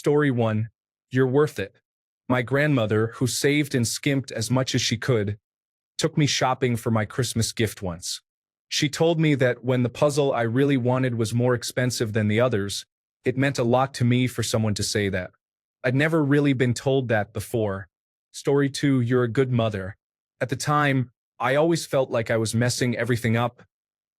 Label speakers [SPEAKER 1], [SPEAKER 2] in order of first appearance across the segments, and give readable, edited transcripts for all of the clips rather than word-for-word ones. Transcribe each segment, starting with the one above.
[SPEAKER 1] Story 1. You're worth it. My grandmother, who saved and skimped as much as she could, took me shopping for my Christmas gift once. She told me that when the puzzle I really wanted was more expensive than the others, it meant a lot to me for someone to say that. I'd never really been told that before. Story 2. You're a good mother. At the time, I always felt like I was messing everything up,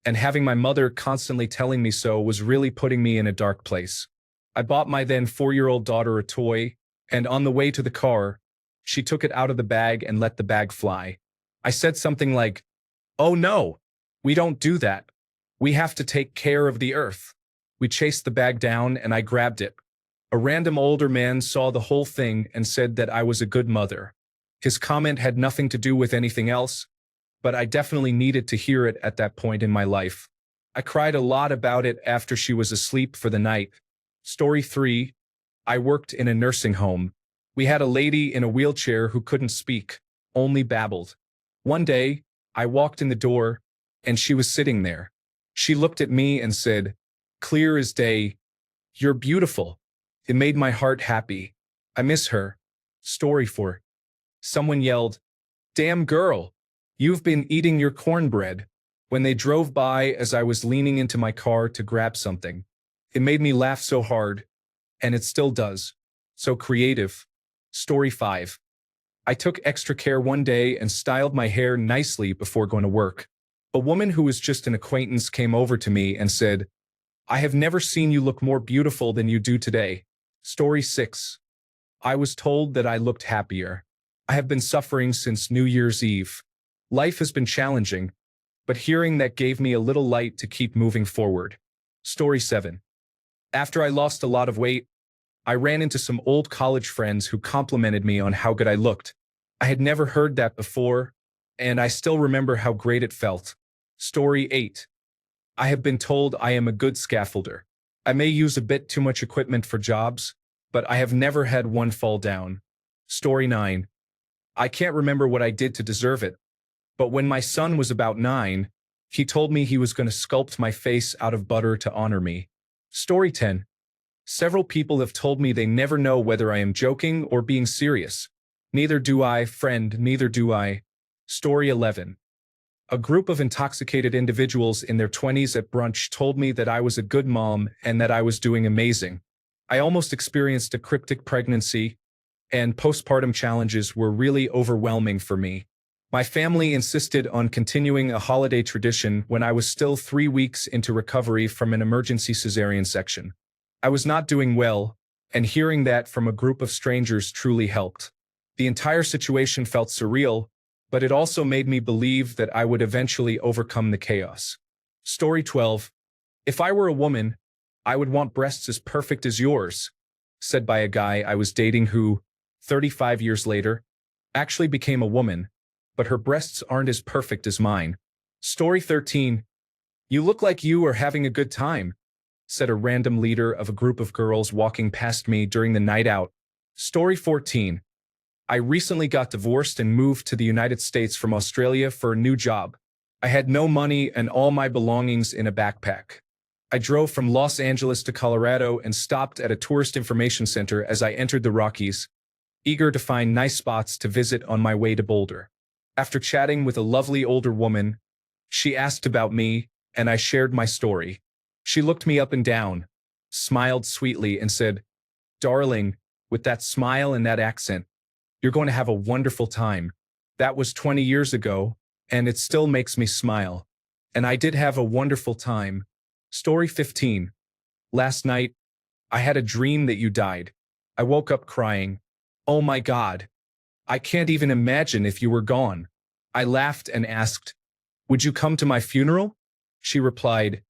[SPEAKER 1] and having my mother constantly telling me so was really putting me in a dark place. I bought my then 4-year-old daughter a toy, and on the way to the car, she took it out of the bag and let the bag fly. I said something like, "Oh no, we don't do that. We have to take care of the earth." We chased the bag down and I grabbed it. A random older man saw the whole thing and said that I was a good mother. His comment had nothing to do with anything else, but I definitely needed to hear it at that point in my life. I cried a lot about it after she was asleep for the night. Story 3. I worked in a nursing home. We had a lady in a wheelchair who couldn't speak, only babbled. One day, I walked in the door, and she was sitting there. She looked at me and said, clear as day, "You're beautiful." It made my heart happy. I miss her. Story 4. Someone yelled, "Damn girl, you've been eating your cornbread," when they drove by as I was leaning into my car to grab something. It made me laugh so hard, and it still does. So creative. Story 5. I took extra care one day and styled my hair nicely before going to work. A woman who was just an acquaintance came over to me and said, "I have never seen you look more beautiful than you do today." Story 6. I was told that I looked happier. I have been suffering since New Year's Eve. Life has been challenging, but hearing that gave me a little light to keep moving forward. Story 7. After I lost a lot of weight, I ran into some old college friends who complimented me on how good I looked. I had never heard that before, and I still remember how great it felt. Story 8. I have been told I am a good scaffolder. I may use a bit too much equipment for jobs, but I have never had one fall down. Story 9. I can't remember what I did to deserve it, but when my son was about 9, he told me he was going to sculpt my face out of butter to honor me. Story 10. Several people have told me they never know whether I am joking or being serious. Neither do I, friend, neither do I. Story 11. A group of intoxicated individuals in their 20s at brunch told me that I was a good mom and that I was doing amazing. I almost experienced a cryptic pregnancy, and postpartum challenges were really overwhelming for me. My family insisted on continuing a holiday tradition when I was still 3 weeks into recovery from an emergency cesarean section. I was not doing well, and hearing that from a group of strangers truly helped. The entire situation felt surreal, but it also made me believe that I would eventually overcome the chaos. Story 12. If I were a woman, I would want breasts as perfect as yours, said by a guy I was dating who, 35 years later, actually became a woman, but her breasts aren't as perfect as mine. Story 13. You look like you are having a good time, said a random leader of a group of girls walking past me during the night out. Story 14. I recently got divorced and moved to the United States from Australia for a new job. I had no money and all my belongings in a backpack. I drove from Los Angeles to Colorado and stopped at a tourist information center as I entered the Rockies, eager to find nice spots to visit on my way to Boulder. After chatting with a lovely older woman, she asked about me, and I shared my story. She looked me up and down, smiled sweetly, and said, "Darling," with that smile and that accent, "you're going to have a wonderful time." That was 20 years ago, and it still makes me smile. And I did have a wonderful time. Story 15. Last night, I had a dream that you died. I woke up crying. "Oh my God. I can't even imagine if you were gone." I laughed and asked, "Would you come to my funeral?" She replied,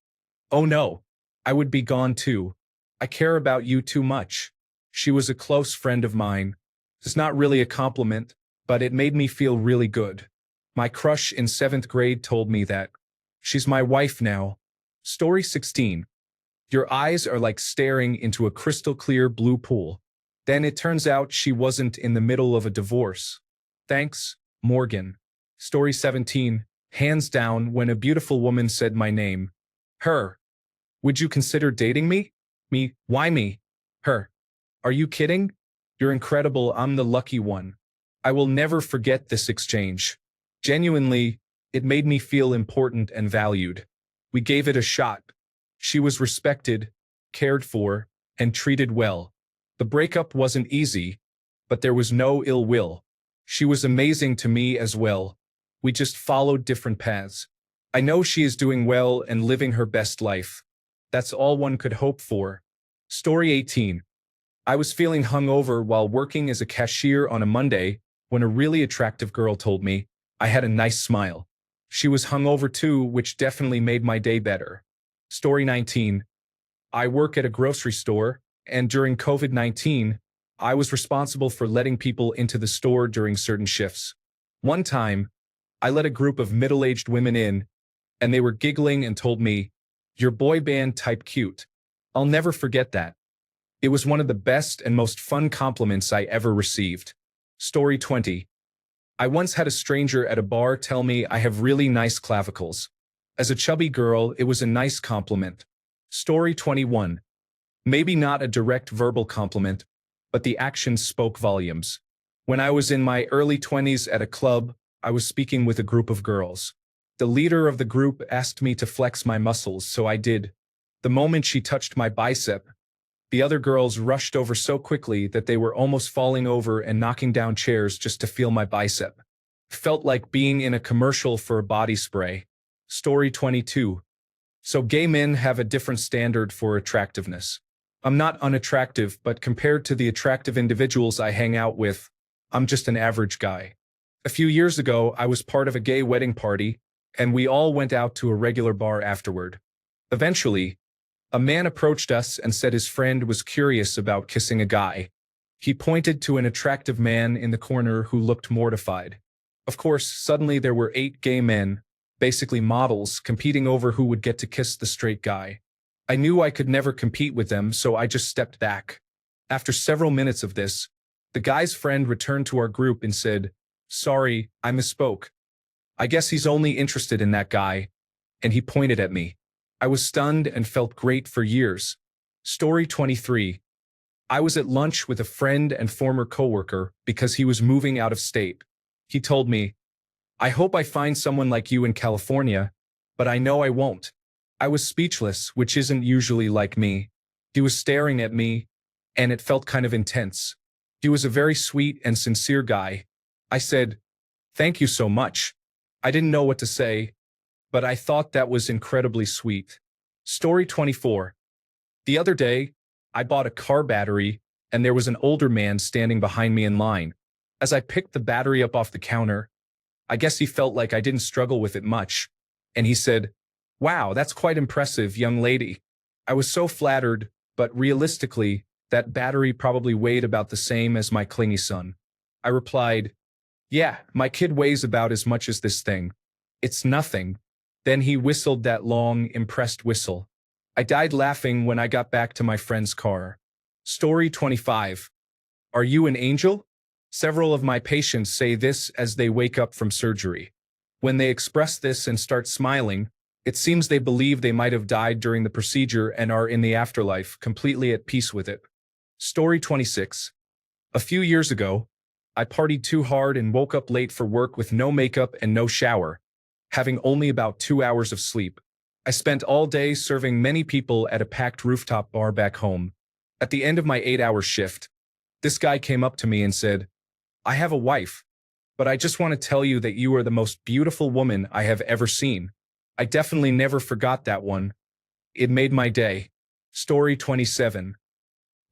[SPEAKER 1] "Oh no, I would be gone too. I care about you too much." She was a close friend of mine. It's not really a compliment, but it made me feel really good. My crush in 7th grade told me that. She's my wife now. Story 16. Your eyes are like staring into a crystal clear blue pool. Then it turns out she wasn't in the middle of a divorce. Thanks, Morgan. Story 17. Hands down when a beautiful woman said my name. Her. Would you consider dating me? Me. Why me? Her. Are you kidding? You're incredible, I'm the lucky one. I will never forget this exchange. Genuinely, it made me feel important and valued. We gave it a shot. She was respected, cared for, and treated well. The breakup wasn't easy, but there was no ill will. She was amazing to me as well. We just followed different paths. I know she is doing well and living her best life. That's all one could hope for. Story 18. I was feeling hungover while working as a cashier on a Monday when a really attractive girl told me I had a nice smile. She was hungover too, which definitely made my day better. Story 19. I work at a grocery store, and during COVID-19, I was responsible for letting people into the store during certain shifts. One time, I let a group of middle-aged women in, and they were giggling and told me, "You're boy band type cute." I'll never forget that. It was one of the best and most fun compliments I ever received. Story 20. I once had a stranger at a bar tell me I have really nice clavicles. As a chubby girl, it was a nice compliment. Story 21. Maybe not a direct verbal compliment, but the actions spoke volumes. When I was in my early 20s at a club, I was speaking with a group of girls. The leader of the group asked me to flex my muscles, so I did. The moment she touched my bicep, the other girls rushed over so quickly that they were almost falling over and knocking down chairs just to feel my bicep. Felt like being in a commercial for a body spray. Story 22. So gay men have a different standard for attractiveness. I'm not unattractive, but compared to the attractive individuals I hang out with, I'm just an average guy. A few years ago, I was part of a gay wedding party, and we all went out to a regular bar afterward. Eventually, a man approached us and said his friend was curious about kissing a guy. He pointed to an attractive man in the corner who looked mortified. Of course, suddenly there were 8 gay men, basically models, competing over who would get to kiss the straight guy. I knew I could never compete with them, so I just stepped back. After several minutes of this, the guy's friend returned to our group and said, "Sorry, I misspoke. I guess he's only interested in that guy," and he pointed at me. I was stunned and felt great for years. Story 23. I was at lunch with a friend and former coworker because he was moving out of state. He told me, "I hope I find someone like you in California, but I know I won't." I was speechless, which isn't usually like me. He was staring at me, and it felt kind of intense. He was a very sweet and sincere guy. I said, "Thank you so much." I didn't know what to say, but I thought that was incredibly sweet. Story 24. The other day, I bought a car battery, and there was an older man standing behind me in line. As I picked the battery up off the counter, I guess he felt like I didn't struggle with it much, and he said, "Wow, that's quite impressive, young lady." I was so flattered, but realistically, that battery probably weighed about the same as my clingy son. I replied, "Yeah, my kid weighs about as much as this thing. It's nothing." Then he whistled that long, impressed whistle. I died laughing when I got back to my friend's car. Story 25. Are you an angel? Several of my patients say this as they wake up from surgery. When they express this and start smiling, it seems they believe they might have died during the procedure and are in the afterlife, completely at peace with it. Story 26. A few years ago, I partied too hard and woke up late for work with no makeup and no shower, having only about 2 hours of sleep. I spent all day serving many people at a packed rooftop bar back home. At the end of my 8-hour shift, this guy came up to me and said, "I have a wife, but I just want to tell you that you are the most beautiful woman I have ever seen." I definitely never forgot that one. It made my day. Story 27.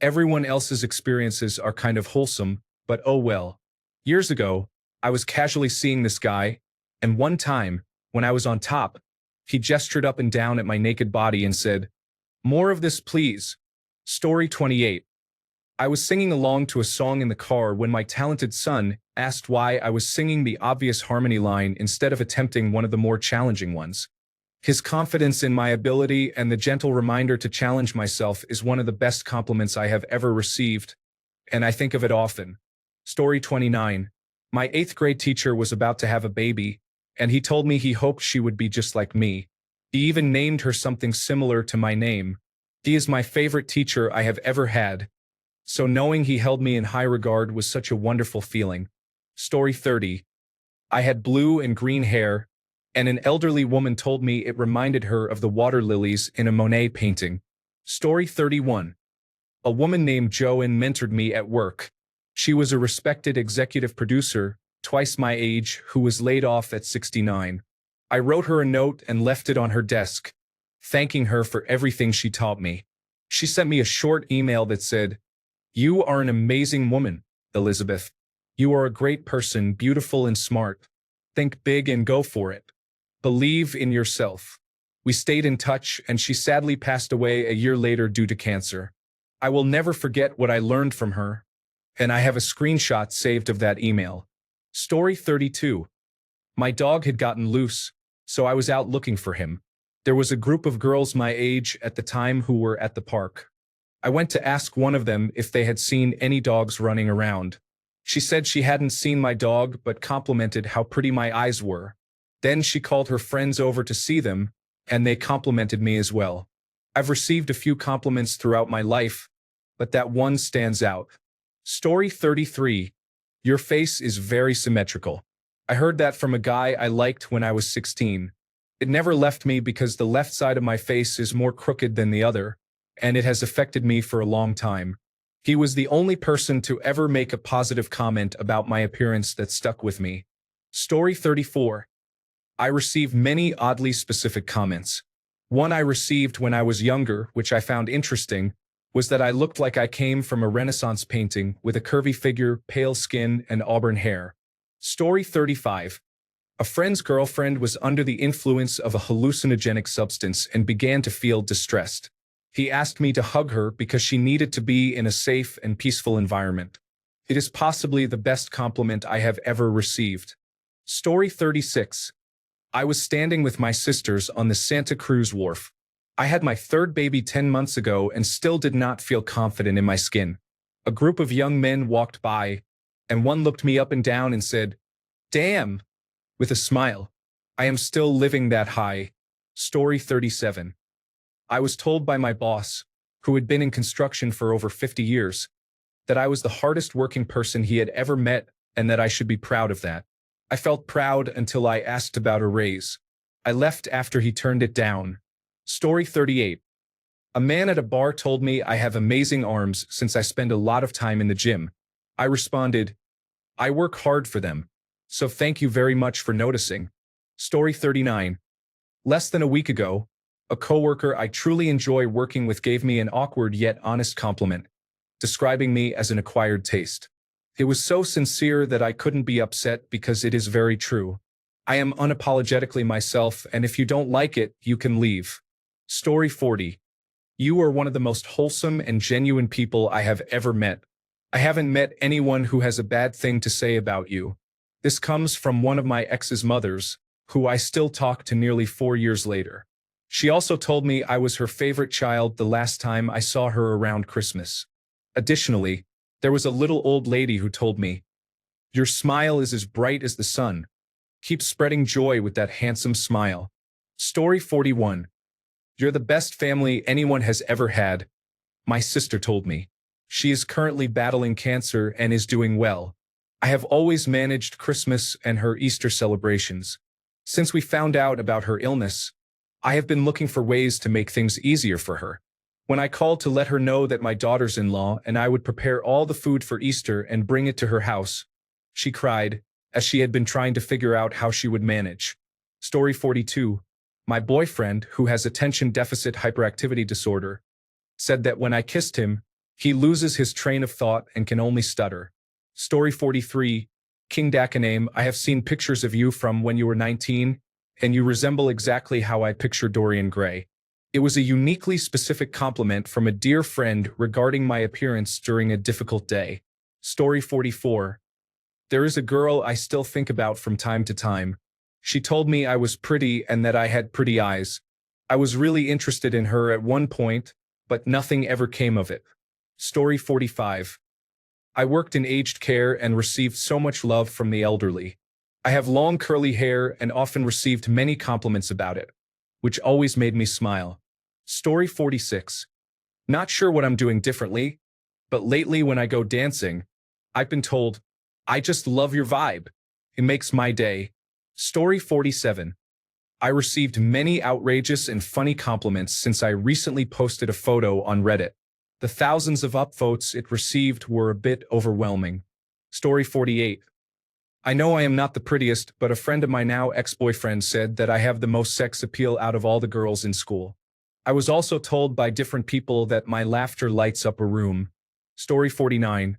[SPEAKER 1] Everyone else's experiences are kind of wholesome, but oh well. Years ago, I was casually seeing this guy, and one time, when I was on top, he gestured up and down at my naked body and said, "More of this, please." Story 28. I was singing along to a song in the car when my talented son asked why I was singing the obvious harmony line instead of attempting one of the more challenging ones. His confidence in my ability and the gentle reminder to challenge myself is one of the best compliments I have ever received, and I think of it often. Story 29. My 8th grade teacher was about to have a baby, and he told me he hoped she would be just like me. He even named her something similar to my name. He is my favorite teacher I have ever had. So knowing he held me in high regard was such a wonderful feeling. Story 30. I had blue and green hair, and an elderly woman told me it reminded her of the water lilies in a Monet painting. Story 31. A woman named Joanne mentored me at work. She was a respected executive producer, twice my age, who was laid off at 69. I wrote her a note and left it on her desk, thanking her for everything she taught me. She sent me a short email that said, "You are an amazing woman, Elizabeth. You are a great person, beautiful and smart. Think big and go for it. Believe in yourself." We stayed in touch, and she sadly passed away a year later due to cancer. I will never forget what I learned from her, and I have a screenshot saved of that email. Story 32. My dog had gotten loose, so I was out looking for him. There was a group of girls my age at the time who were at the park. I went to ask one of them if they had seen any dogs running around. She said she hadn't seen my dog but complimented how pretty my eyes were. Then she called her friends over to see them, and they complimented me as well. I've received a few compliments throughout my life, but that one stands out. Story 33. Your face is very symmetrical. I heard that from a guy I liked when I was 16. It never left me because the left side of my face is more crooked than the other, and it has affected me for a long time. He was the only person to ever make a positive comment about my appearance that stuck with me. Story 34. I received many oddly specific comments. One I received when I was younger, which I found interesting, was that I looked like I came from a Renaissance painting with a curvy figure, pale skin, and auburn hair. Story 35. A friend's girlfriend was under the influence of a hallucinogenic substance and began to feel distressed. He asked me to hug her because she needed to be in a safe and peaceful environment. It is possibly the best compliment I have ever received. Story 36. I was standing with my sisters on the Santa Cruz wharf. I had my third baby 10 months ago and still did not feel confident in my skin. A group of young men walked by, and one looked me up and down and said, "Damn," with a smile. I am still living that high. Story 37. I was told by my boss, who had been in construction for over 50 years, that I was the hardest working person he had ever met and that I should be proud of that. I felt proud until I asked about a raise. I left after he turned it down. Story 38. A man at a bar told me I have amazing arms since I spend a lot of time in the gym. I responded, "I work hard for them, so thank you very much for noticing." Story 39. Less than a week ago, a coworker I truly enjoy working with gave me an awkward yet honest compliment, describing me as an acquired taste. It was so sincere that I couldn't be upset because it is very true. I am unapologetically myself, and if you don't like it, you can leave. Story 40. You are one of the most wholesome and genuine people I have ever met. I haven't met anyone who has a bad thing to say about you. This comes from one of my ex's mothers, who I still talk to nearly 4 years later. She also told me I was her favorite child the last time I saw her around Christmas. Additionally, there was a little old lady who told me, "Your smile is as bright as the sun. Keep spreading joy with that handsome smile." Story 41. You're the best family anyone has ever had. My sister told me. She is currently battling cancer and is doing well. I have always managed Christmas and her Easter celebrations. Since we found out about her illness, I have been looking for ways to make things easier for her. When I called to let her know that my daughter's-in-law and I would prepare all the food for Easter and bring it to her house, she cried, as she had been trying to figure out how she would manage. Story 42. My boyfriend, who has attention deficit hyperactivity disorder, said that when I kissed him, he loses his train of thought and can only stutter. Story 43. King Dakaname, I have seen pictures of you from when you were 19, and you resemble exactly how I picture Dorian Gray. It was a uniquely specific compliment from a dear friend regarding my appearance during a difficult day. Story 44. There is a girl I still think about from time to time. She told me I was pretty and that I had pretty eyes. I was really interested in her at one point, but nothing ever came of it. Story 45. I worked in aged care and received so much love from the elderly. I have long curly hair and often received many compliments about it, which always made me smile. Story 46. Not sure what I'm doing differently, But lately when I go dancing, I've been told, I just love your vibe. It makes my day. Story 47. I received many outrageous and funny compliments since I recently posted a photo on Reddit. The thousands of upvotes it received were a bit overwhelming. Story 48. I know I am not the prettiest, but a friend of my now ex-boyfriend said that I have the most sex appeal out of all the girls in school. I was also told by different people that my laughter lights up a room. Story 49.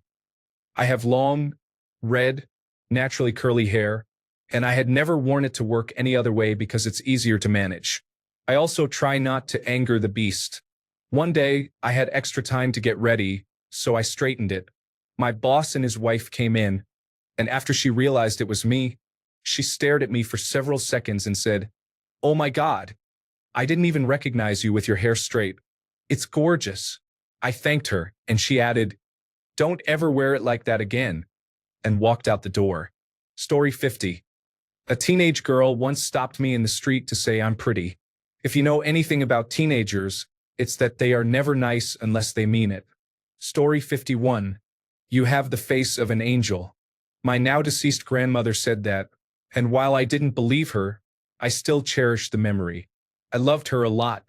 [SPEAKER 1] I have long, red, naturally curly hair, and I had never worn it to work any other way because it's easier to manage. I also try not to anger the beast. One day, I had extra time to get ready, so I straightened it. My boss and his wife came in, and after she realized it was me, she stared at me for several seconds and said, "Oh my God, I didn't even recognize you with your hair straight. It's gorgeous." I thanked her, and she added, "Don't ever wear it like that again," and walked out the door. Story 50. A teenage girl once stopped me in the street to say I'm pretty. If you know anything about teenagers, it's that they are never nice unless they mean it. Story 51. You have the face of an angel. My now deceased grandmother said that, and while I didn't believe her, I still cherish the memory. I loved her a lot.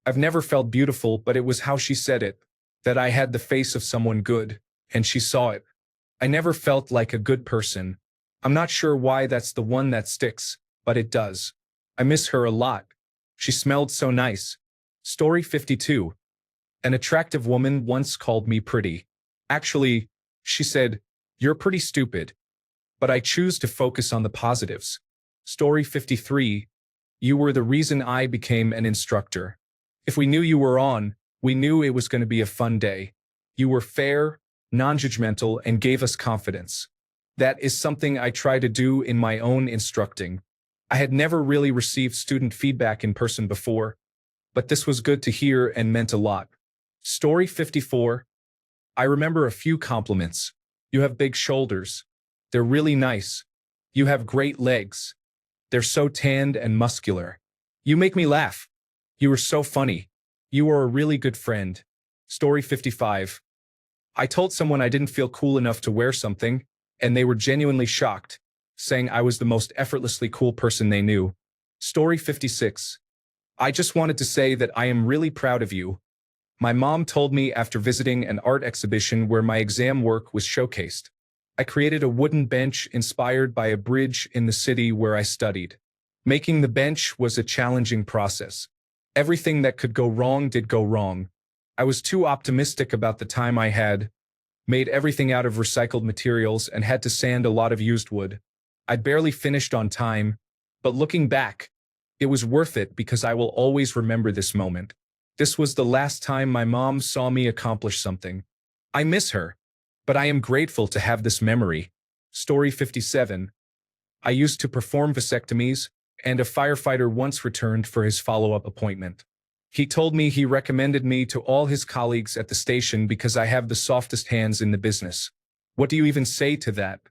[SPEAKER 1] I've never felt beautiful, but it was how she said it, that I had the face of someone good, and she saw it. I never felt like a good person. I'm not sure why that's the one that sticks, but it does. I miss her a lot. She smelled so nice. Story 52. An attractive woman once called me pretty. Actually, she said, "You're pretty stupid." But I choose to focus on the positives. Story 53. You were the reason I became an instructor. If we knew you were on, we knew it was going to be a fun day. You were fair, non-judgmental, and gave us confidence. That is something I try to do in my own instructing. I had never really received student feedback in person before, but this was good to hear and meant a lot. Story 54. I remember a few compliments. You have big shoulders. They're really nice. You have great legs. They're so tanned and muscular. You make me laugh. You are so funny. You are a really good friend. Story 55. I told someone I didn't feel cool enough to wear something, and they were genuinely shocked, saying I was the most effortlessly cool person they knew. Story 56. I just wanted to say that I am really proud of you. My mom told me after visiting an art exhibition where my exam work was showcased. I created a wooden bench inspired by a bridge in the city where I studied. Making the bench was a challenging process. Everything that could go wrong did go wrong. I was too optimistic about the time I had, made everything out of recycled materials, and had to sand a lot of used wood. I barely finished on time, but looking back, it was worth it because I will always remember this moment. This was the last time my mom saw me accomplish something. I miss her, but I am grateful to have this memory. Story 57. I used to perform vasectomies, and a firefighter once returned for his follow-up appointment. He told me he recommended me to all his colleagues at the station because I have the softest hands in the business. What do you even say to that?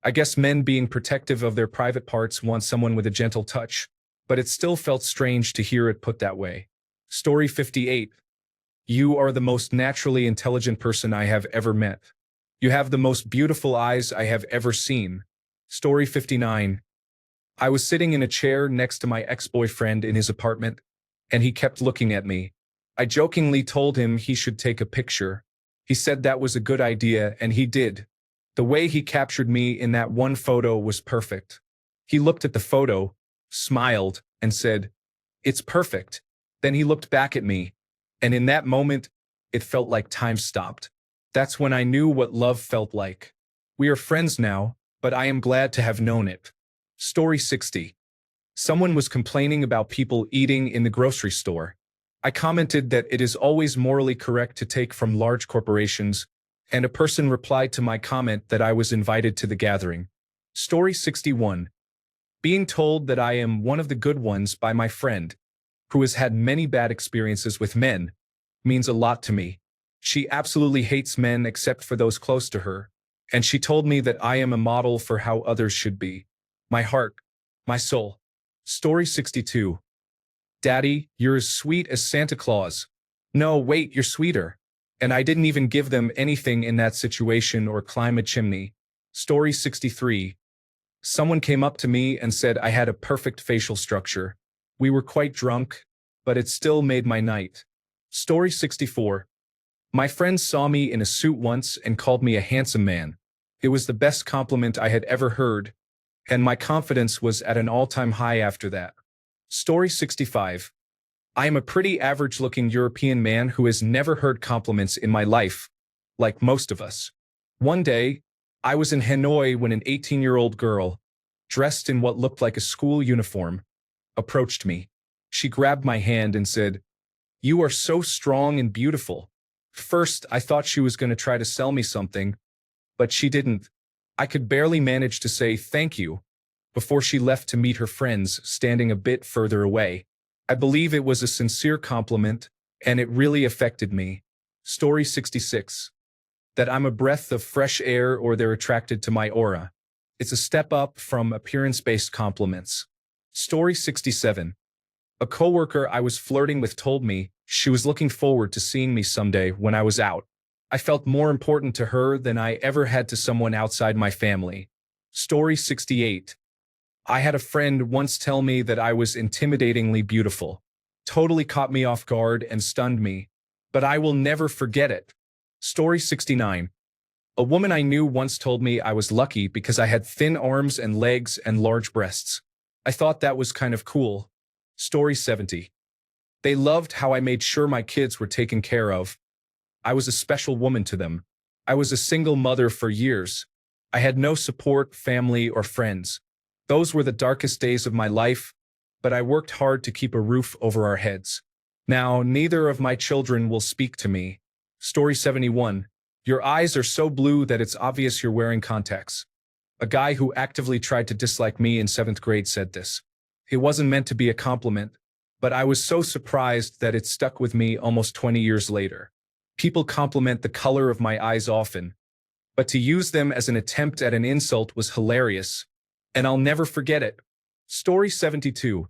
[SPEAKER 1] I guess men being protective of their private parts want someone with a gentle touch, but it still felt strange to hear it put that way. Story 58. You are the most naturally intelligent person I have ever met. You have the most beautiful eyes I have ever seen. Story 59. I was sitting in a chair next to my ex-boyfriend in his apartment, and he kept looking at me. I jokingly told him he should take a picture. He said that was a good idea, and he did. The way he captured me in that one photo was perfect. He looked at the photo, smiled, and said, "It's perfect." Then he looked back at me, and in that moment, it felt like time stopped. That's when I knew what love felt like. We are friends now, but I am glad to have known it. Story 60. Someone was complaining about people eating in the grocery store. I commented that it is always morally correct to take from large corporations, and a person replied to my comment that I was invited to the gathering. Story 61. Being told that I am one of the good ones by my friend, who has had many bad experiences with men, means a lot to me. She absolutely hates men except for those close to her, and she told me that I am a model for how others should be. My heart, my soul. Story 62. Daddy, you're as sweet as Santa Claus. No, wait, you're sweeter. and I didn't even give them anything in that situation or climb a chimney. Story 63. Someone came up to me and said I had a perfect facial structure. We were quite drunk, but it still made my night. Story 64. My friend saw me in a suit once and called me a handsome man. It was the best compliment I had ever heard, and my confidence was at an all-time high after that. Story 65. I am a pretty average-looking European man who has never heard compliments in my life, like most of us. One day, I was in Hanoi when an 18-year-old girl, dressed in what looked like a school uniform, approached me. She grabbed my hand and said, "You are so strong and beautiful." First, I thought she was going to try to sell me something, but she didn't. I could barely manage to say thank you before she left to meet her friends standing a bit further away. I believe it was a sincere compliment, and it really affected me. Story 66. That I'm a breath of fresh air or they're attracted to my aura. It's a step up from appearance-based compliments. Story 67. A coworker I was flirting with told me she was looking forward to seeing me someday when I was out. I felt more important to her than I ever had to someone outside my family. Story 68. I had a friend once tell me that I was intimidatingly beautiful. Totally caught me off guard and stunned me, but I will never forget it. Story 69. A woman I knew once told me I was lucky because I had thin arms and legs and large breasts. I thought that was kind of cool. Story 70. They loved how I made sure my kids were taken care of. I was a special woman to them. I was a single mother for years. I had no support, family, or friends. Those were the darkest days of my life, but I worked hard to keep a roof over our heads. Now, neither of my children will speak to me. Story 71. Your eyes are so blue that it's obvious you're wearing contacts. A guy who actively tried to dislike me in 7th grade said this. It wasn't meant to be a compliment, but I was so surprised that it stuck with me almost 20 years later. People compliment the color of my eyes often, but to use them as an attempt at an insult was hilarious, and I'll never forget it. Story 72.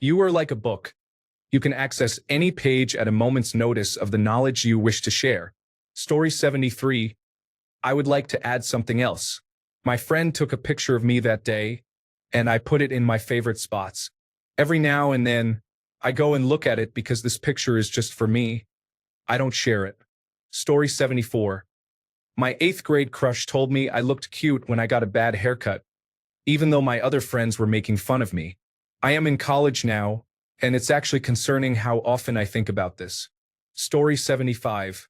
[SPEAKER 1] You are like a book. You can access any page at a moment's notice of the knowledge you wish to share. Story 73. I would like to add something else. My friend took a picture of me that day, and I put it in my favorite spots. Every now and then, I go and look at it because this picture is just for me. I don't share it. Story 74. My 8th grade crush told me I looked cute when I got a bad haircut, even though my other friends were making fun of me. I am in college now, and it's actually concerning how often I think about this. Story 75.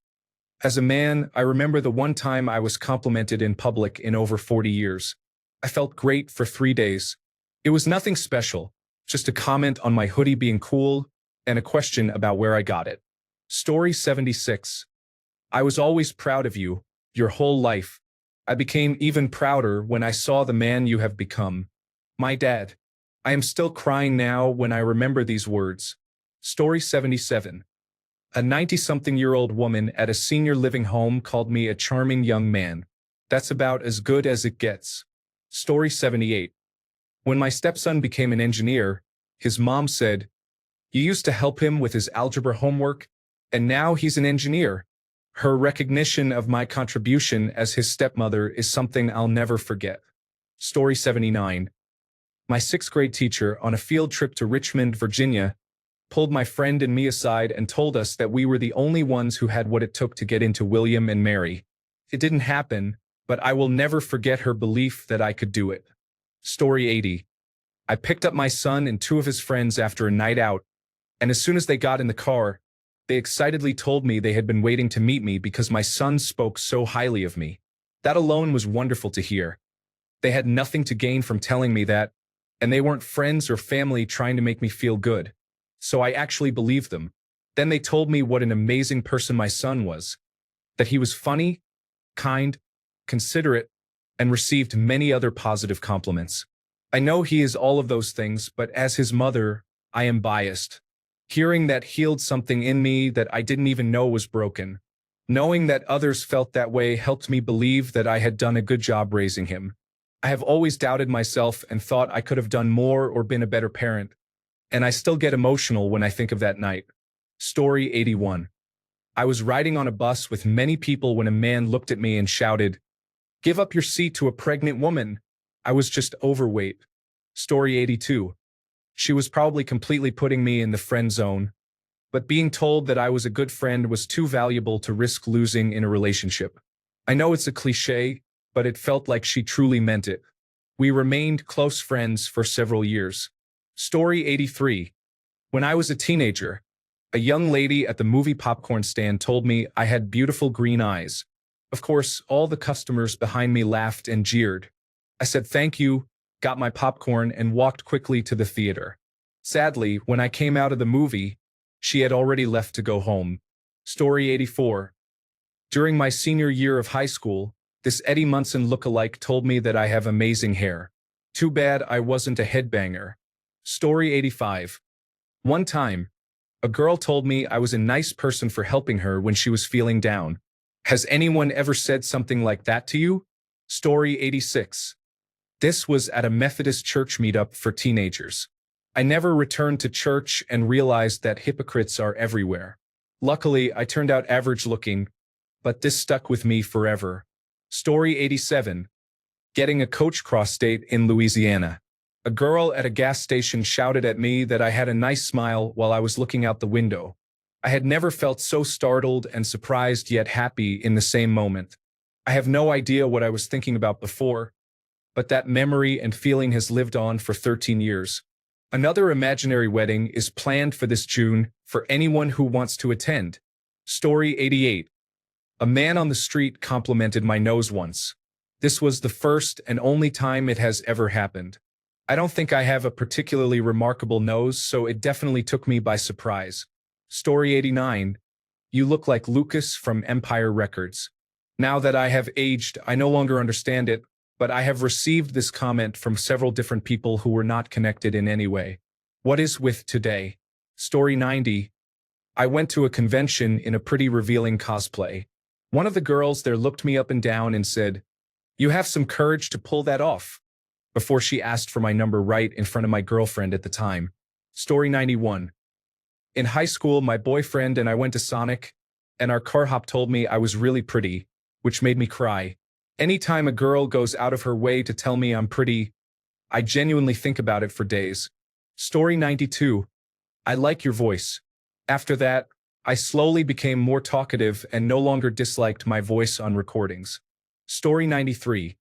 [SPEAKER 1] As a man, I remember the one time I was complimented in public in over 40 years. I felt great for 3 days. It was nothing special, just a comment on my hoodie being cool and a question about where I got it. Story 76. I was always proud of you, your whole life. I became even prouder when I saw the man you have become. My dad. I am still crying now when I remember these words. Story 77. A 90-something-year-old woman at a senior living home called me a charming young man. That's about as good as it gets. Story 78. When my stepson became an engineer, his mom said, "You used to help him with his algebra homework, and now he's an engineer." Her recognition of my contribution as his stepmother is something I'll never forget. Story 79. My 6th grade teacher, on a field trip to Richmond, Virginia, pulled my friend and me aside and told us that we were the only ones who had what it took to get into William and Mary. It didn't happen, but I will never forget her belief that I could do it. Story 80. I picked up my son and 2 of his friends after a night out, and as soon as they got in the car, they excitedly told me they had been waiting to meet me because my son spoke so highly of me. That alone was wonderful to hear. They had nothing to gain from telling me that, and they weren't friends or family trying to make me feel good. So I actually believed them. Then they told me what an amazing person my son was, that he was funny, kind, considerate, and received many other positive compliments. I know he is all of those things, but as his mother, I am biased. Hearing that healed something in me that I didn't even know was broken. Knowing that others felt that way helped me believe that I had done a good job raising him. I have always doubted myself and thought I could have done more or been a better parent, and I still get emotional when I think of that night. Story 81. I was riding on a bus with many people when a man looked at me and shouted, "Give up your seat to a pregnant woman." I was just overweight. Story 82. She was probably completely putting me in the friend zone, but being told that I was a good friend was too valuable to risk losing in a relationship. I know it's a cliche, but it felt like she truly meant it. We remained close friends for several years. Story 83. When I was a teenager, a young lady at the movie popcorn stand told me I had beautiful green eyes. Of course, all the customers behind me laughed and jeered. I said thank you, got my popcorn, and walked quickly to the theater. Sadly, when I came out of the movie, she had already left to go home. Story 84. During my senior year of high school, this Eddie Munson lookalike told me that I have amazing hair. Too bad I wasn't a headbanger. Story 85. One time, a girl told me I was a nice person for helping her when she was feeling down. Has anyone ever said something like that to you? Story 86. This was at a Methodist church meetup for teenagers. I never returned to church and realized that hypocrites are everywhere. Luckily, I turned out average looking, but this stuck with me forever. Story 87. Getting a coach cross date in Louisiana. A girl at a gas station shouted at me that I had a nice smile while I was looking out the window. I had never felt so startled and surprised yet happy in the same moment. I have no idea what I was thinking about before, but that memory and feeling has lived on for 13 years. Another imaginary wedding is planned for this June for anyone who wants to attend. Story 88. A man on the street complimented my nose once. This was the first and only time it has ever happened. I don't think I have a particularly remarkable nose, so it definitely took me by surprise. Story 89. You look like Lucas from Empire Records. Now that I have aged, I no longer understand it, but I have received this comment from several different people who were not connected in any way. What is with today? Story 90. I went to a convention in a pretty revealing cosplay. One of the girls there looked me up and down and said, "You have some courage to pull that off," before she asked for my number right in front of my girlfriend at the time. Story 91. In high school, my boyfriend and I went to Sonic, and our car hop told me I was really pretty, which made me cry. Anytime a girl goes out of her way to tell me I'm pretty, I genuinely think about it for days. Story 92. I like your voice. After that, I slowly became more talkative and no longer disliked my voice on recordings. Story 93.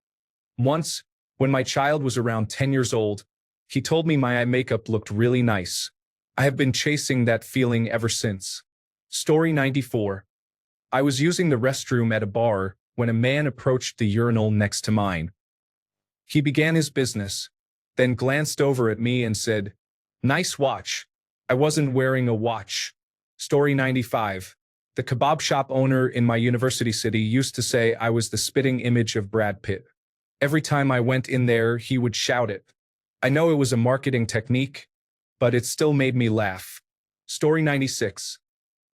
[SPEAKER 1] Once, when my child was around 10 years old, he told me my eye makeup looked really nice. I have been chasing that feeling ever since. Story 94. I was using the restroom at a bar when a man approached the urinal next to mine. He began his business, then glanced over at me and said, "Nice watch." I wasn't wearing a watch. Story 95. The kebab shop owner in my university city used to say I was the spitting image of Brad Pitt. Every time I went in there, he would shout it. I know it was a marketing technique, but it still made me laugh. Story 96.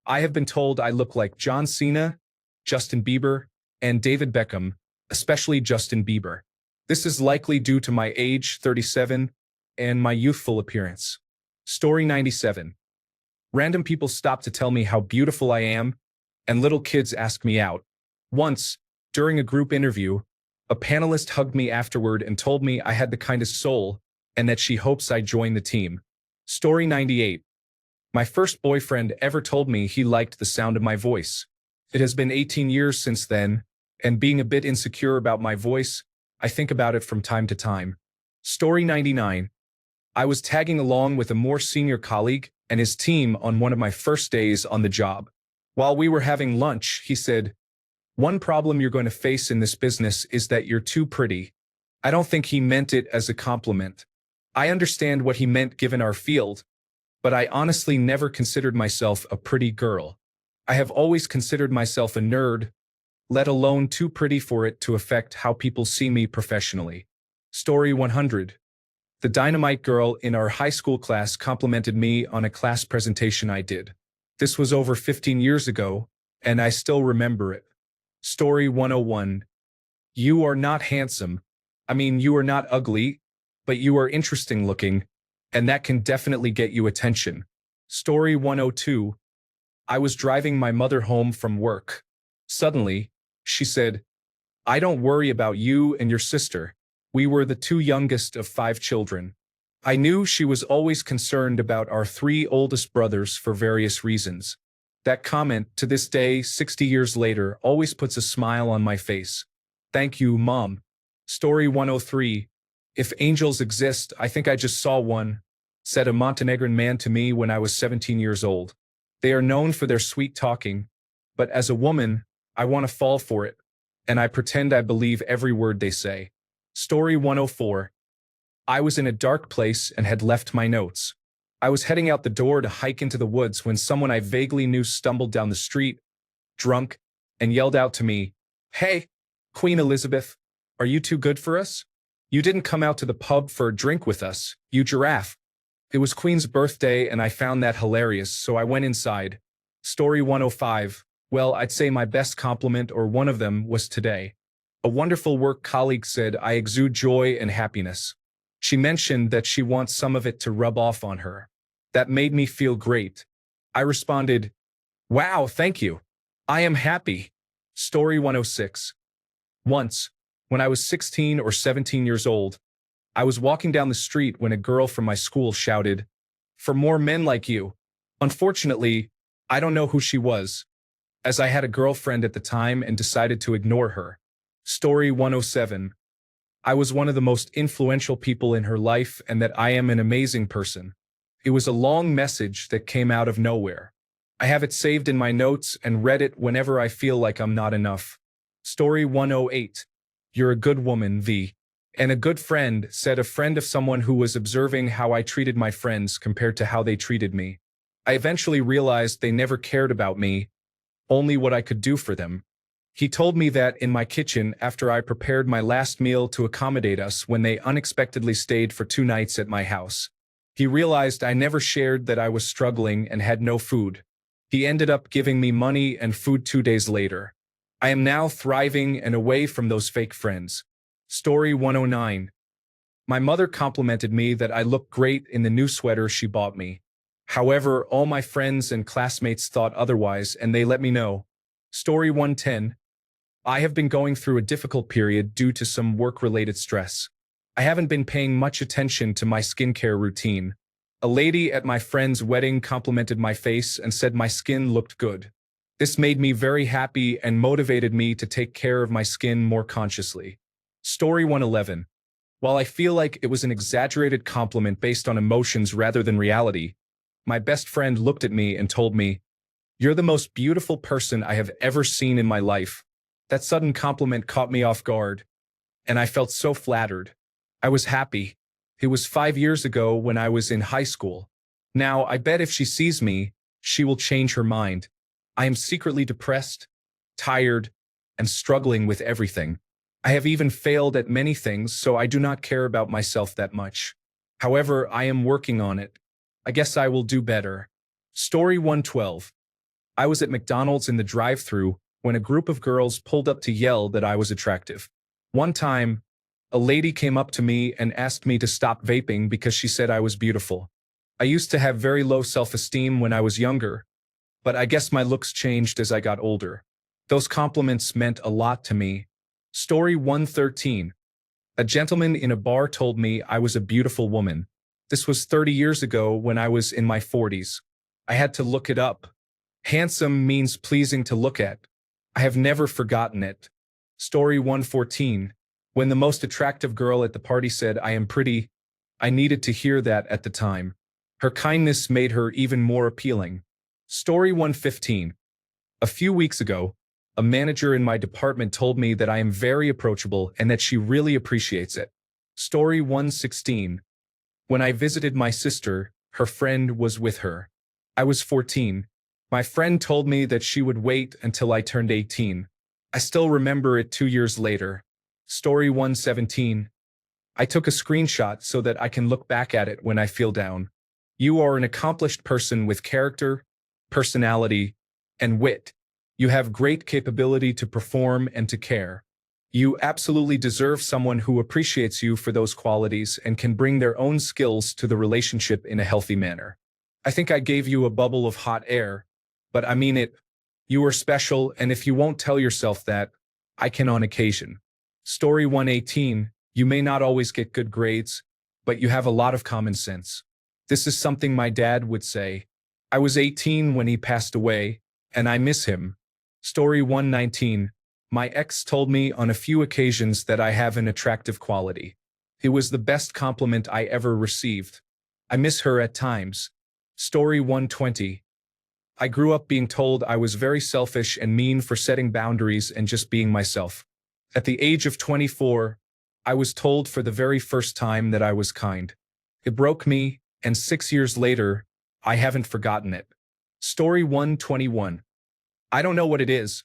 [SPEAKER 1] I have been told I look like John Cena, Justin Bieber, and David Beckham, especially Justin Bieber. This is likely due to my age, 37, and my youthful appearance. Story 97. Random people stop to tell me how beautiful I am, and little kids ask me out. Once, during a group interview, a panelist hugged me afterward and told me I had the kindest soul and that she hopes I join the team. Story 98. My first boyfriend ever told me he liked the sound of my voice. It has been 18 years since then, and being a bit insecure about my voice, I think about it from time to time. Story 99. I was tagging along with a more senior colleague and his team on one of my first days on the job. While we were having lunch, he said, "One problem you're going to face in this business is that you're too pretty." I don't think he meant it as a compliment. I understand what he meant given our field, but I honestly never considered myself a pretty girl. I have always considered myself a nerd, let alone too pretty for it to affect how people see me professionally. Story 100. The dynamite girl in our high school class complimented me on a class presentation I did. This was over 15 years ago, and I still remember it. Story 101. You are not handsome. I mean, you are not ugly, but you are interesting looking, and that can definitely get you attention. Story 102. I was driving my mother home from work. Suddenly, she said, "I don't worry about you and your sister. We were the two youngest of 5 children." I knew she was always concerned about our 3 oldest brothers for various reasons. That comment, to this day, 60 years later, always puts a smile on my face. Thank you, Mom. Story 103. If angels exist, I think I just saw one, said a Montenegrin man to me when I was 17 years old. They are known for their sweet talking, but as a woman, I want to fall for it, and I pretend I believe every word they say. Story 104. I was in a dark place and had left my notes. I was heading out the door to hike into the woods when someone I vaguely knew stumbled down the street, drunk, and yelled out to me, "Hey, Queen Elizabeth, are you too good for us? You didn't come out to the pub for a drink with us, you giraffe." It was Queen's birthday and I found that hilarious, so I went inside. Story 105. Well, I'd say my best compliment, or one of them, was today. A wonderful work colleague said I exude joy and happiness. She mentioned that she wants some of it to rub off on her. That made me feel great. I responded, "Wow, thank you. I am happy." Story 106. Once, when I was 16 or 17 years old, I was walking down the street when a girl from my school shouted, "For more men like you." Unfortunately, I don't know who she was, as I had a girlfriend at the time and decided to ignore her. Story 107. I was one of the most influential people in her life and that I am an amazing person. It was a long message that came out of nowhere. I have it saved in my notes and read it whenever I feel like I'm not enough. Story 108. You're a good woman, V. And a good friend, said a friend of someone who was observing how I treated my friends compared to how they treated me. I eventually realized they never cared about me, only what I could do for them. He told me that in my kitchen after I prepared my last meal to accommodate us when they unexpectedly stayed for 2 nights at my house. He realized I never shared that I was struggling and had no food. He ended up giving me money and food 2 days later. I am now thriving and away from those fake friends. Story 109. My mother complimented me that I looked great in the new sweater she bought me. However, all my friends and classmates thought otherwise and they let me know. Story 110. I have been going through a difficult period due to some work-related stress. I haven't been paying much attention to my skincare routine. A lady at my friend's wedding complimented my face and said my skin looked good. This made me very happy and motivated me to take care of my skin more consciously. Story 111. While I feel like it was an exaggerated compliment based on emotions rather than reality, my best friend looked at me and told me, "You're the most beautiful person I have ever seen in my life." That sudden compliment caught me off guard, and I felt so flattered. I was happy. It was 5 years ago when I was in high school. Now, I bet if she sees me, she will change her mind. I am secretly depressed, tired, and struggling with everything. I have even failed at many things, so I do not care about myself that much. However, I am working on it. I guess I will do better. Story 112. I was at McDonald's in the drive-thru when a group of girls pulled up to yell that I was attractive. One time, a lady came up to me and asked me to stop vaping because she said I was beautiful. I used to have very low self-esteem when I was younger, but I guess my looks changed as I got older. Those compliments meant a lot to me. Story 113. A gentleman in a bar told me I was a beautiful woman. This was 30 years ago when I was in my 40s. I had to look it up. Handsome means pleasing to look at. I have never forgotten it. Story 114. When the most attractive girl at the party said I am pretty, I needed to hear that at the time. Her kindness made her even more appealing. Story 115. A few weeks ago, a manager in my department told me that I am very approachable and that she really appreciates it. Story 116. When I visited my sister, her friend was with her. I was 14. My friend told me that she would wait until I turned 18. I still remember it 2 years later. Story 117. I took a screenshot so that I can look back at it when I feel down. You are an accomplished person with character, personality, and wit. You have great capability to perform and to care. You absolutely deserve someone who appreciates you for those qualities and can bring their own skills to the relationship in a healthy manner. I think I gave you a bubble of hot air, but I mean it. You are special, and if you won't tell yourself that, I can on occasion. Story 118, you may not always get good grades, but you have a lot of common sense. This is something my dad would say. I was 18 when he passed away, and I miss him. Story 119, my ex told me on a few occasions that I have an attractive quality. It was the best compliment I ever received. I miss her at times. Story 120, I grew up being told I was very selfish and mean for setting boundaries and just being myself. At the age of 24, I was told for the very first time that I was kind. It broke me, and 6 years later, I haven't forgotten it. Story 121. I don't know what it is,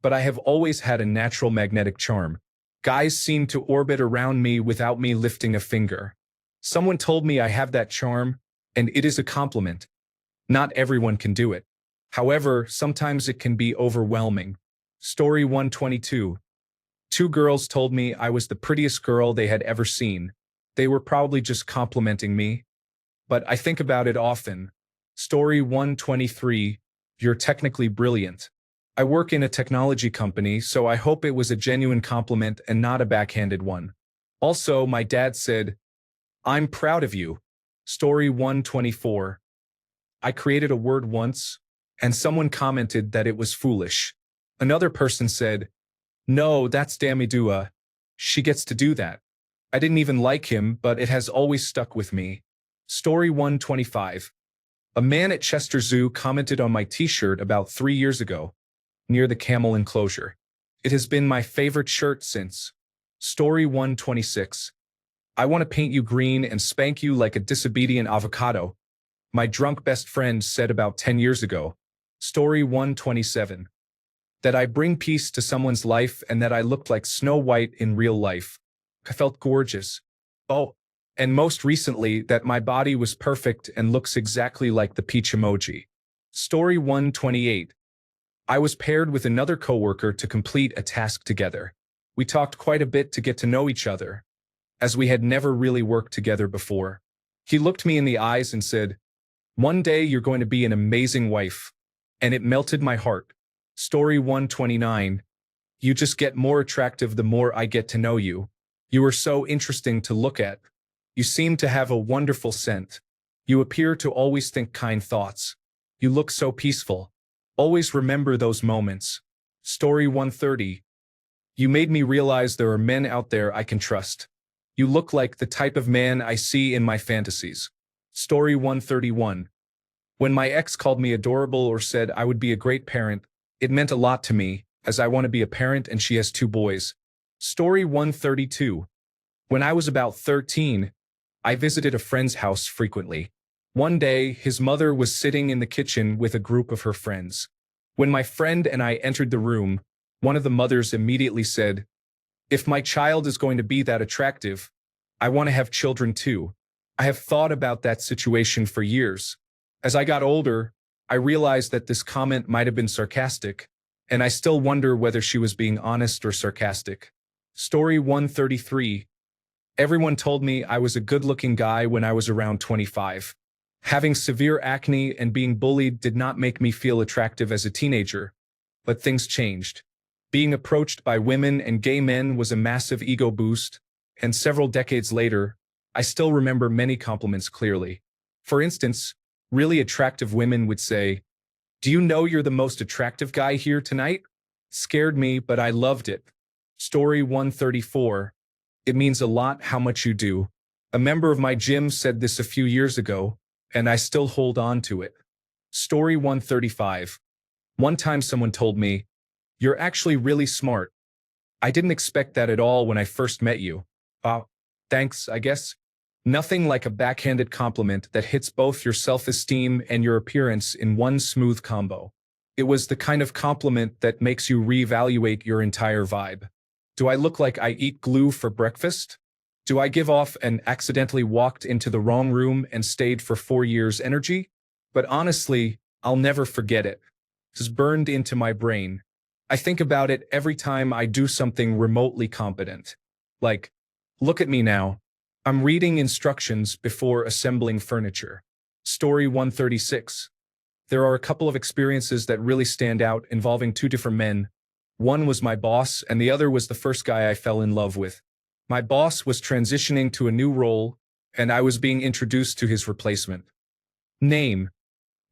[SPEAKER 1] but I have always had a natural magnetic charm. Guys seem to orbit around me without me lifting a finger. Someone told me I have that charm, and it is a compliment. Not everyone can do it. However, sometimes it can be overwhelming. Story 122. Two girls told me I was the prettiest girl they had ever seen. They were probably just complimenting me, but I think about it often. Story 123. You're technically brilliant. I work in a technology company, so I hope it was a genuine compliment and not a backhanded one. Also, my dad said, I'm proud of you. Story 124. I created a word once, and someone commented that it was foolish. Another person said, no, that's Damidua. She gets to do that. I didn't even like him, but it has always stuck with me. Story 125. A man at Chester Zoo commented on my t-shirt about 3 years ago, near the camel enclosure. It has been my favorite shirt since. Story 126. I want to paint you green and spank you like a disobedient avocado. My drunk best friend said about 10 years ago. Story 127. That I bring peace to someone's life and that I looked like Snow White in real life. I felt gorgeous. Oh, and most recently that my body was perfect and looks exactly like the peach emoji. Story 128. I was paired with another coworker to complete a task together. We talked quite a bit to get to know each other, as we had never really worked together before. He looked me in the eyes and said, one day you're going to be an amazing wife. And it melted my heart. Story 129. You just get more attractive the more I get to know you. You are so interesting to look at. You seem to have a wonderful scent. You appear to always think kind thoughts. You look so peaceful. Always remember those moments. Story 130. You made me realize there are men out there I can trust. You look like the type of man I see in my fantasies. Story 131. When my ex called me adorable or said I would be a great parent, it meant a lot to me, as I want to be a parent and she has 2 boys. Story 132. When I was about 13, I visited a friend's house frequently. One day, his mother was sitting in the kitchen with a group of her friends. When my friend and I entered the room, one of the mothers immediately said, if my child is going to be that attractive, I want to have children too. I have thought about that situation for years. As I got older, I realized that this comment might have been sarcastic, and I still wonder whether she was being honest or sarcastic. Story 133. Everyone told me I was a good-looking guy when I was around 25. Having severe acne and being bullied did not make me feel attractive as a teenager, but things changed. Being approached by women and gay men was a massive ego boost, and several decades later, I still remember many compliments clearly. For instance, really attractive women would say, do you know you're the most attractive guy here tonight? Scared me, but I loved it. Story 134. It means a lot how much you do. A member of my gym said this a few years ago, and I still hold on to it. Story 135. One time someone told me, you're actually really smart. I didn't expect that at all when I first met you. Thanks, I guess. Nothing like a backhanded compliment that hits both your self-esteem and your appearance in one smooth combo. It was the kind of compliment that makes you reevaluate your entire vibe. Do I look like I eat glue for breakfast? Do I give off an accidentally walked into the wrong room and stayed for 4 years energy? But honestly, I'll never forget it. It's burned into my brain. I think about it every time I do something remotely competent. Like, look at me now. I'm reading instructions before assembling furniture. Story 136. There are a couple of experiences that really stand out involving two different men. One was my boss, and the other was the first guy I fell in love with. My boss was transitioning to a new role, and I was being introduced to his replacement. Name: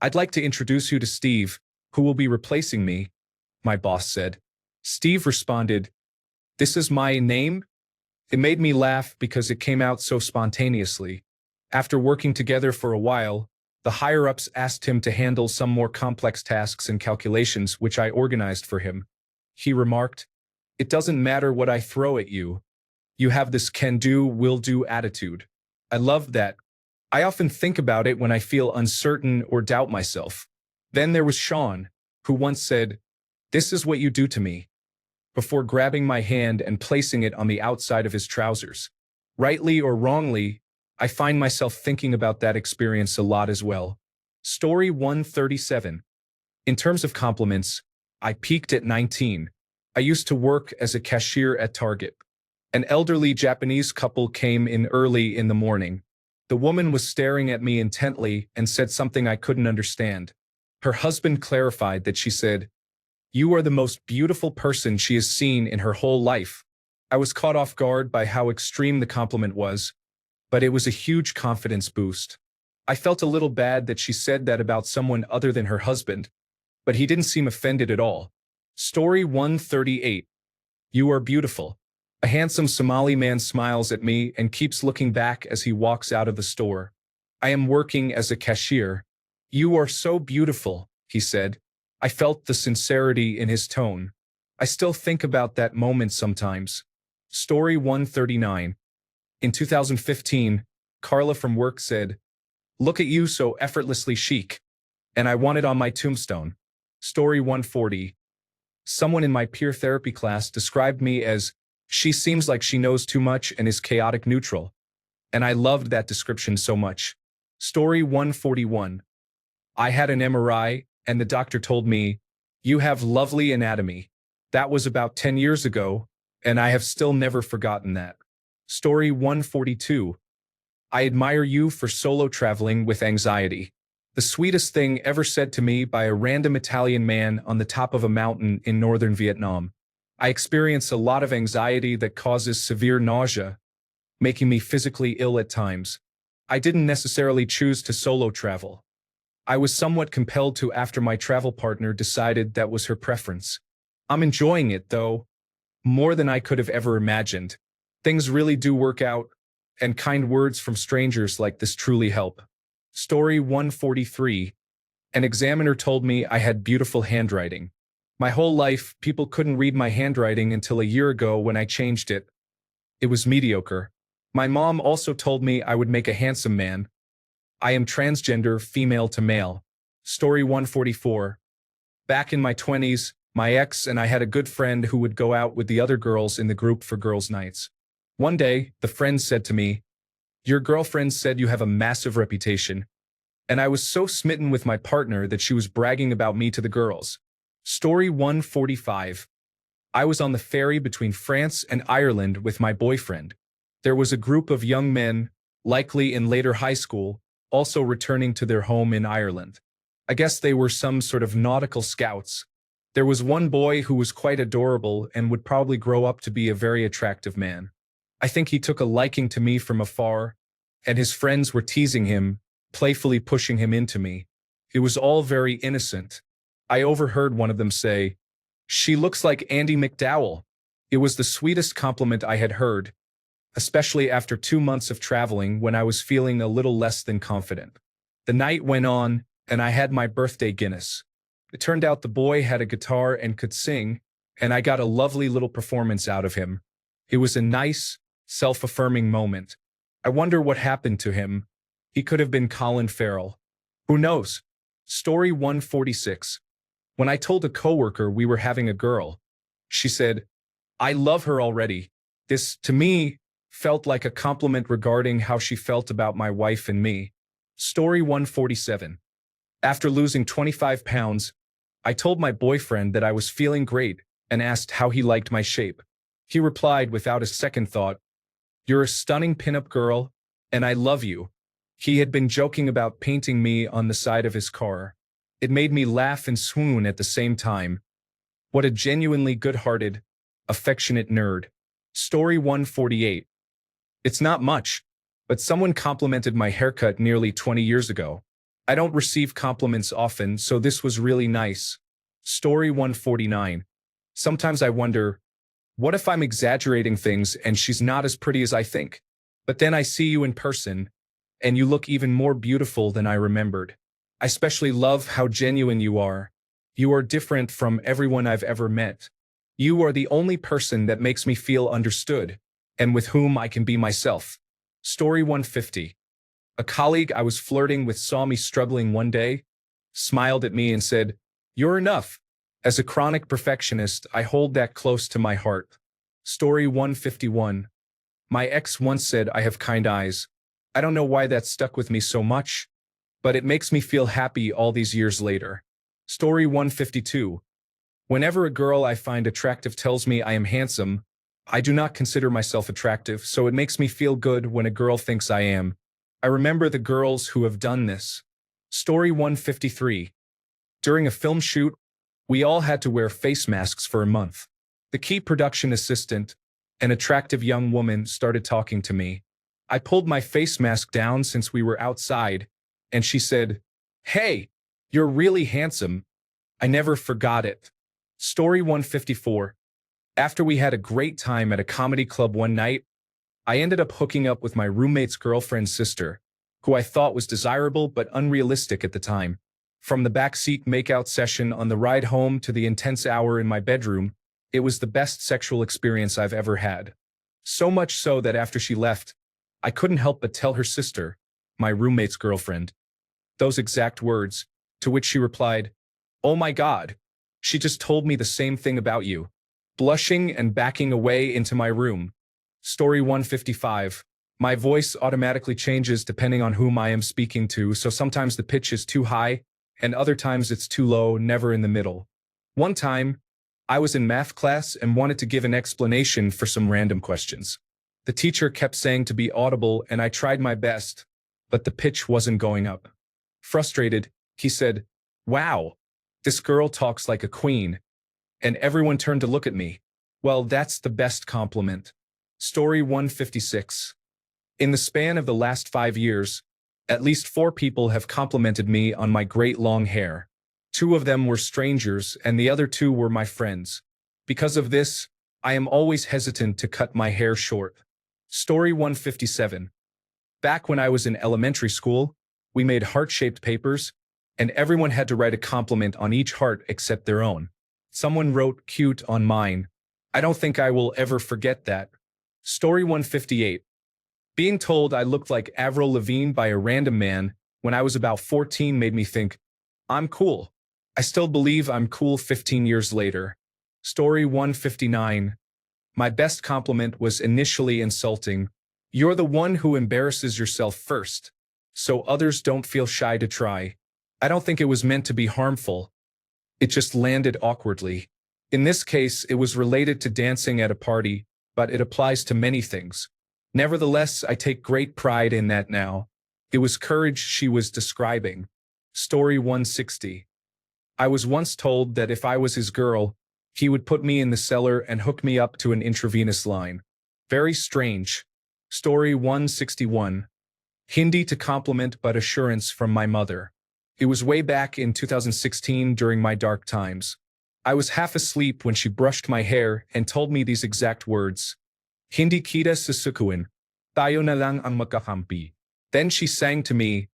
[SPEAKER 1] I'd like to introduce you to Steve, who will be replacing me, my boss said. Steve responded, "This is my name?" It made me laugh because it came out so spontaneously. After working together for a while, the higher-ups asked him to handle some more complex tasks and calculations which I organized for him. He remarked, "It doesn't matter what I throw at you. You have this can-do, will-do attitude." I loved that. I often think about it when I feel uncertain or doubt myself. Then there was Sean, who once said, "This is what you do to me," before grabbing my hand and placing it on the outside of his trousers. Rightly or wrongly, I find myself thinking about that experience a lot as well. Story 137. In terms of compliments, I peaked at 19. I used to work as a cashier at Target. An elderly Japanese couple came in early in the morning. The woman was staring at me intently and said something I couldn't understand. Her husband clarified that she said, "You are the most beautiful person she has seen in her whole life." I was caught off guard by how extreme the compliment was, but it was a huge confidence boost. I felt a little bad that she said that about someone other than her husband, but he didn't seem offended at all. Story 138. You are beautiful. A handsome Somali man smiles at me and keeps looking back as he walks out of the store. I am working as a cashier. You are so beautiful, he said. I felt the sincerity in his tone. I still think about that moment sometimes. Story 139. In 2015, Carla from work said, "Look at you so effortlessly chic." And I want it on my tombstone. Story 140. Someone in my peer therapy class described me as, "She seems like she knows too much and is chaotic neutral." And I loved that description so much. Story 141. I had an MRI, and the doctor told me, "You have lovely anatomy." That was about 10 years ago, and I have still never forgotten that. Story 142. I admire you for solo traveling with anxiety. The sweetest thing ever said to me by a random Italian man on the top of a mountain in northern Vietnam. I experience a lot of anxiety that causes severe nausea, making me physically ill at times. I didn't necessarily choose to solo travel. I was somewhat compelled to after my travel partner decided that was her preference. I'm enjoying it, though, more than I could have ever imagined. Things really do work out, and kind words from strangers like this truly help. Story 143. An examiner told me I had beautiful handwriting. My whole life, people couldn't read my handwriting until a year ago when I changed it. It was mediocre. My mom also told me I would make a handsome man. I am transgender, female to male. Story 144. Back in my 20s, my ex and I had a good friend who would go out with the other girls in the group for girls' nights. One day, the friend said to me, "Your girlfriend said you have a massive reputation." And I was so smitten with my partner that she was bragging about me to the girls. Story 145. I was on the ferry between France and Ireland with my boyfriend. There was a group of young men, likely in later high school, also returning to their home in Ireland. I guess they were some sort of nautical scouts. There was one boy who was quite adorable and would probably grow up to be a very attractive man. I think he took a liking to me from afar, and his friends were teasing him, playfully pushing him into me. It was all very innocent. I overheard one of them say, "She looks like Andy McDowell." It was the sweetest compliment I had heard, especially after 2 months of traveling when I was feeling a little less than confident. The night went on, and I had my birthday Guinness. It turned out the boy had a guitar and could sing, and I got a lovely little performance out of him. It was a nice, self-affirming moment. I wonder what happened to him. He could have been Colin Farrell. Who knows? Story 146. When I told a coworker we were having a girl, she said, "I love her already." This, to me, felt like a compliment regarding how she felt about my wife and me. Story 147. After losing 25 pounds, I told my boyfriend that I was feeling great and asked how he liked my shape. He replied without a second thought, "You're a stunning pinup girl, and I love you." He had been joking about painting me on the side of his car. It made me laugh and swoon at the same time. What a genuinely good-hearted, affectionate nerd. Story 148. It's not much, but someone complimented my haircut nearly 20 years ago. I don't receive compliments often, so this was really nice. Story 149. Sometimes I wonder, what if I'm exaggerating things and she's not as pretty as I think? But then I see you in person, and you look even more beautiful than I remembered. I especially love how genuine you are. You are different from everyone I've ever met. You are the only person that makes me feel understood, and with whom I can be myself. Story 150. A colleague I was flirting with saw me struggling one day, smiled at me and said, "You're enough." As a chronic perfectionist, I hold that close to my heart. Story 151. My ex once said I have kind eyes. I don't know why that stuck with me so much, but it makes me feel happy all these years later. Story 152. Whenever a girl I find attractive tells me I am handsome, I do not consider myself attractive, so it makes me feel good when a girl thinks I am. I remember the girls who have done this. Story 153. During a film shoot, we all had to wear face masks for a month. The key production assistant, an attractive young woman, started talking to me. I pulled my face mask down since we were outside, and she said, "Hey, you're really handsome." I never forgot it. Story 154. After we had a great time at a comedy club one night, I ended up hooking up with my roommate's girlfriend's sister, who I thought was desirable but unrealistic at the time. From the backseat makeout session on the ride home to the intense hour in my bedroom, it was the best sexual experience I've ever had. So much so that after she left, I couldn't help but tell her sister, my roommate's girlfriend, those exact words, to which she replied, "Oh my God, she just told me the same thing about you," blushing and backing away into my room. Story 155. My voice automatically changes depending on whom I am speaking to, so sometimes the pitch is too high, and other times it's too low, never in the middle. One time, I was in math class and wanted to give an explanation for some random questions. The teacher kept saying to be audible, and I tried my best, but the pitch wasn't going up. Frustrated, he said, "Wow, this girl talks like a queen." And everyone turned to look at me. Well, that's the best compliment. Story 156. In the span of the last 5 years, at least 4 people have complimented me on my great long hair. 2 of them were strangers, and the other 2 were my friends. Because of this, I am always hesitant to cut my hair short. Story 157. Back when I was in elementary school, we made heart-shaped papers, and everyone had to write a compliment on each heart except their own. Someone wrote "cute" on mine. I don't think I will ever forget that. Story 158. Being told I looked like Avril Lavigne by a random man when I was about 14 made me think, I'm cool. I still believe I'm cool 15 years later. Story 159. My best compliment was initially insulting. You're the one who embarrasses yourself first, so others don't feel shy to try. I don't think it was meant to be harmful. It just landed awkwardly. In this case, it was related to dancing at a party, but it applies to many things. Nevertheless, I take great pride in that now. It was courage she was describing. Story 160. I was once told that if I was his girl, he would put me in the cellar and hook me up to an intravenous line. Very strange. Story 161. Hindi to compliment but assurance from my mother. It was way back in 2016 during my dark times. I was half asleep when she brushed my hair and told me these exact words. Hindi kita susukuin. Tayo na lang ang magkakampi. Then she sang to me,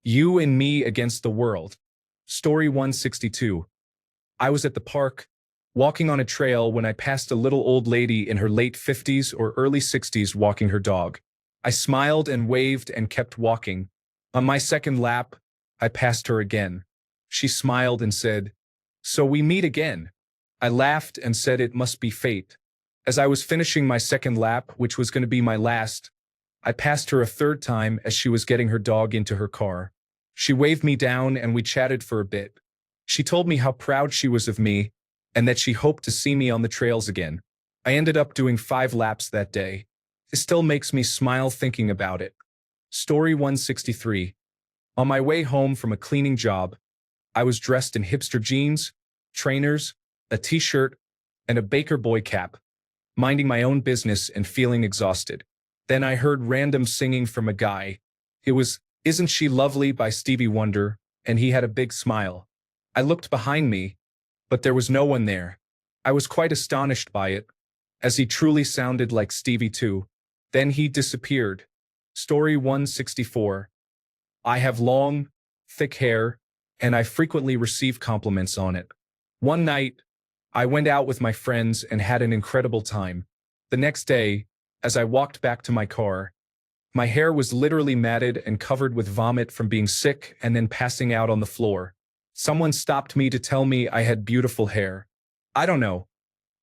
[SPEAKER 1] "You and me against the world." Story 162. I was at the park, walking on a trail when I passed a little old lady in her late 50s or early 60s walking her dog. I smiled and waved and kept walking. On my second lap, I passed her again. She smiled and said, "So we meet again." I laughed and said it must be fate. As I was finishing my second lap, which was going to be my last, I passed her a third time as she was getting her dog into her car. She waved me down and we chatted for a bit. She told me how proud she was of me and that she hoped to see me on the trails again. I ended up doing 5 laps that day. It still makes me smile thinking about it. Story 163. On my way home from a cleaning job, I was dressed in hipster jeans, trainers, a t-shirt, and a baker boy cap, minding my own business and feeling exhausted. Then I heard random singing from a guy. It was "Isn't She Lovely" by Stevie Wonder, and he had a big smile. I looked behind me, but there was no one there. I was quite astonished by it, as he truly sounded like Stevie too. Then he disappeared. Story 164. I have long, thick hair, and I frequently receive compliments on it. One night, I went out with my friends and had an incredible time. The next day, as I walked back to my car, my hair was literally matted and covered with vomit from being sick and then passing out on the floor. Someone stopped me to tell me I had beautiful hair. I don't know.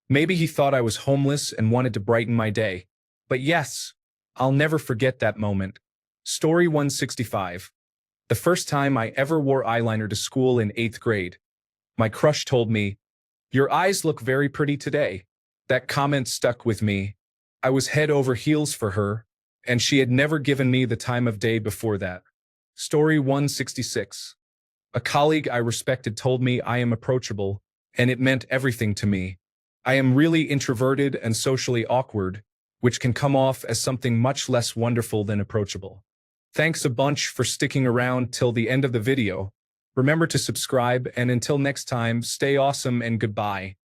[SPEAKER 1] Maybe he thought I was homeless and wanted to brighten my day. But yes, I'll never forget that moment. Story 165. The first time I ever wore eyeliner to school in 8th grade. My crush told me, "Your eyes look very pretty today." That comment stuck with me. I was head over heels for her, and she had never given me the time of day before that. Story 166. A colleague I respected told me I am approachable, and it meant everything to me. I am really introverted and socially awkward, which can come off as something much less wonderful than approachable. Thanks a bunch for sticking around till the end of the video. Remember to subscribe, and until next time, stay awesome and goodbye.